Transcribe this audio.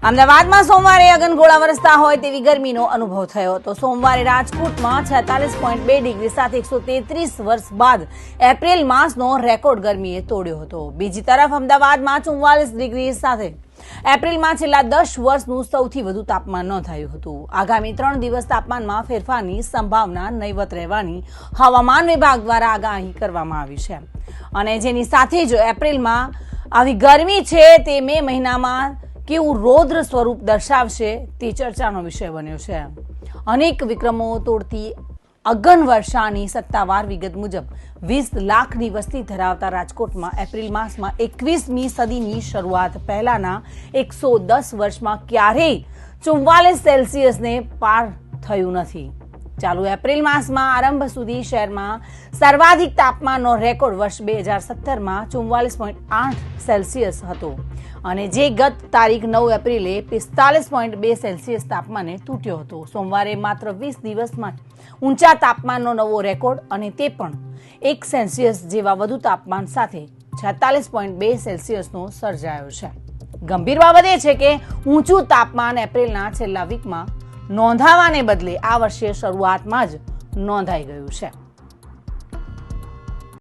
અમદાવાદમાં સોમવારે અગનગોળા વરસતા હોય તેવી ગરમીનો અનુભવ થયો હતો. સોમવારે રાજકોટમાં 46.2 ડિગ્રી સાથે 133 વર્ષ બાદ એપ્રિલ માસનો રેકોર્ડ ગરમીએ તોડ્યો હતો. બીજી તરફ અમદાવાદમાં 44 ડિગ્રી સાથે એપ્રિલમાં છેલ્લા 10 વર્ષનું સૌથી વધુ તાપમાન નોંધાયું હતું. આગામી 3 દિવસ તાપમાનમાં ફેરફારની સંભાવના નહીવત રહેવાની હવામાન વિભાગ દ્વારા આગાહી કરવામાં આવી છે. અને જેની સાથે જ એપ્રિલમાં આવી ગરમી છે તે મે મહિનામાં કેવું રૌદ્ર સ્વરૂપ દર્શાવશે તે ચર્ચાનો વિષય બન્યો છે. અનેક વિક્રમો તોડતી અગન વર્ષાની સત્તાવાર વિગત મુજબ 20 લાખની વસ્તી ધરાવતા રાજકોટમાં એપ્રિલ માસમાં 21મી સદીની શરૂઆત પહેલાના 110 વર્ષમાં ક્યારેય 44 સેલ્સિયસને પાર થયું નથી. ચાલુ એપ્રિલ માસમાં આરંભ સુધી શહેરમાં સર્વાધિક તાપમાનનો રેકોર્ડ વર્ષ 2017માં 44.8 સેલ્સિયસ હતો અને જે ગત તારીખ 9 એપ્રિલે 45.2 સેલ્સિયસ તાપમાને તૂટ્યો હતો. સોમવારે માત્ર 20 દિવસમાં ઊંચા તાપમાનનો નવો રેકોર્ડ અને તે પણ 1 સેલ્સિયસ જેવા વધુ તાપમાન સાથે 46.2 સેલ્સિયસનો સર્જાયો છે. ગંભીર બાબત એ છે કે ઊંચું તાપમાન એપ્રિલના છેલ્લા વીકમાં નોંધાવાને બદલે આ વર્ષે શરૂઆતમાં જ નોંધાઈ ગયું છે.